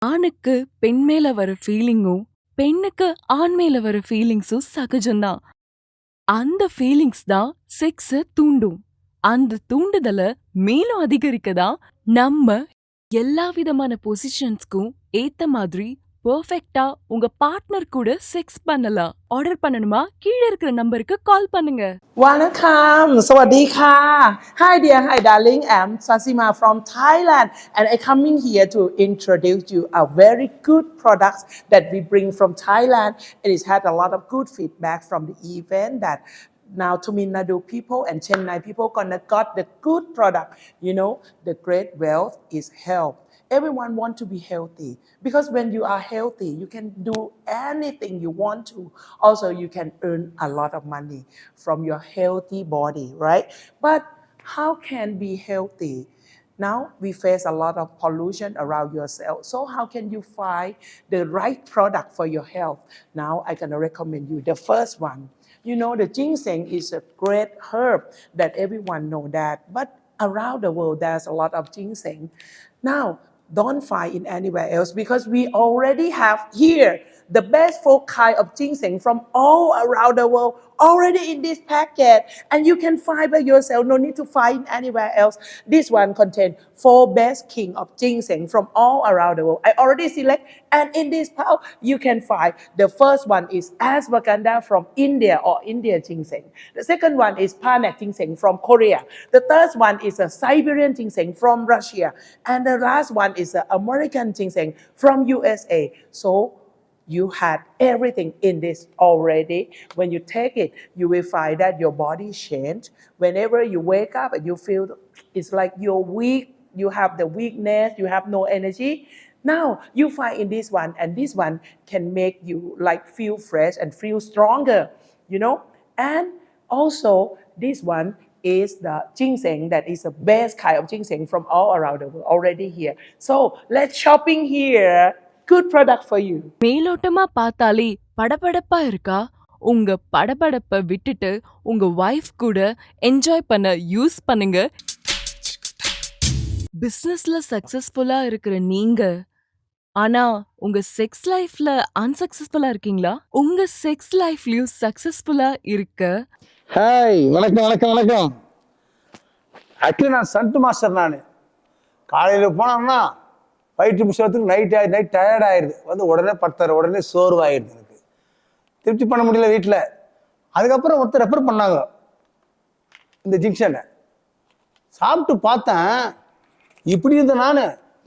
ஆணுக்கு பெண் மேல வர ஃபீலிங்கும் பெண்ணுக்கு ஆண் மேல வர ஃபீலிங்ஸும் சகஜம்தான். அந்த ஃபீலிங்ஸ் தான் செக்ஸ தூண்டும். அந்த தூண்டுதல மேலும் அதிகரிக்க தான் நம்ம எல்லா விதமான பொசிஷன்ஸ்க்கும் ஏத்த மாதிரி பெர்ஃபெக்ட்டா உங்க பார்ட்னர் கூட செக்ஸ் பண்ணலாம். ஆர்டர் பண்ணணுமா? கீழ இருக்கிற நம்பருக்கு கால் பண்ணுங்க. Wanakam, Sawadika. Hi dear, hi darling. I'm Sasima from Thailand and I coming here to introduce you a very good product that we bring from Thailand. It has had a lot of good feedback from the event that now Tamil Nadu people and Chennai people gonna got the good product. You know, the great wealth is health. Everyone want to be healthy because when you are healthy, you can do anything you want to. Also, you can earn a lot of money from your healthy body, right? But how can be healthy? Now we face a lot of pollution around yourself. So how can you find the right product for your health? Now I'm gonna recommend you the first one. You know, the ginseng is a great herb that everyone know that, but around the world there's a lot of ginseng. Now, don't find in anywhere else because we already have here the best four kind of ginseng from all around the world already in this packet, and you can find by yourself. No need to find anywhere else. This one contains four best king of ginseng from all around the world. I already select, and in this pile you can find the first one is ashwagandha from India or India ginseng. The second one is Panak ginseng from Korea. The third one is a Siberian ginseng from Russia, and the last one is an American ginseng from USA. So you had everything in this already. When you take it, you will find that your body change. Whenever you wake up and you feel it's like you're weak, you have the weakness, you have no energy. Now you find in this one, and this one can make you like feel fresh and feel stronger, you know. And also this one is the ginseng that is the best kind of ginseng from all around the world already here. So let's shopping here. Good product for you. மேலோட்டமா பார்த்தாலே படபடப்பா இருக்கா? உங்க படபடப்ப விட்டுட்டு உங்க wife கூட enjoy பண்ண use பண்ணுங்க. பிசினஸ்ல சக்சஸ்ஃபுல்லா இருக்கிற நீங்க ஆனா உங்க செக்ஸ் லைஃப்ல அன்சக்சஸ்ஃபுல்லா இருக்கீங்களா? உங்க செக்ஸ் லைஃப்லயும் சக்சஸ்ஃபுல்லா இருக்க ஹாய் வணக்கம் வணக்கம் வணக்கம். ஆக்சுவலி நான் ஸ்டண்ட் மாஸ்டர். நான் காலையில் போனோம்னா ஃபைட்டு முடிச்சதுக்கு நைட் டயர்ட் ஆயிடுது. வந்து உடனே படுத்துற உடனே சோர்வாயிடுது. எனக்கு திருப்தி பண்ண முடியல வீட்டில். அதுக்கப்புறம் ஒருத்தர் ரெஃபர் பண்ணாங்க இந்த ஜிங்ஷனை. சாப்பிட்டு பார்த்தேன், இப்படி இருந்த நான்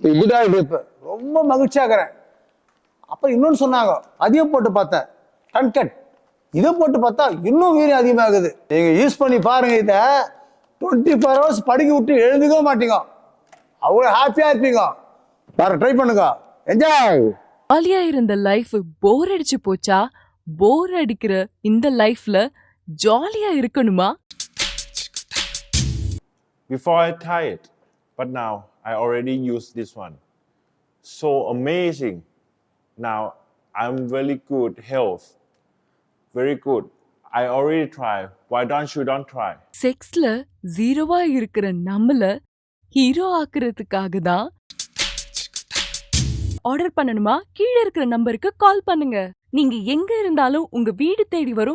இப்படிதான் இப்போ ரொம்ப மகிழ்ச்சியாகிறேன். அப்புறம் இன்னொன்று சொன்னாங்க, அதையும் போட்டு பார்த்தேன், டன்கட். இதை போட்டு பார்த்தா இன்னும் வீரியம் அதிகமாகுது. நீங்கள் யூஸ் பண்ணி பாருங்க. இதை 24 hours படிக்க விட்டு எழுதுக்க மாட்டீங்க, அவ்வளோ ஹாப்பியாக இருப்பீங்க. பாரு, ட்ரை பண்ணுங்க, என்ஜாய். ஜாலியா இருந்த லைஃப் போர் அடிச்சு போச்சா? போர் அடிக்கிற இந்த லைஃப்ல ஜாலியா இருக்கணுமா? Before I tried it, but now I already use this one. So amazing. Now I'm very good health. Very good. I already tried. Why don't you try? செக்ஸ்ல ஜீரோவா இருக்கிற நம்மள ஹீரோ ஆக்குறதுக்காக தான் ஆர்டர் பண்ணணுமா? கீழ இருக்கிற நம்பருக்கு கால் பண்ணுங்க. நீங்க எங்க இருந்தாலும் உங்க வீடு தேடி வரும்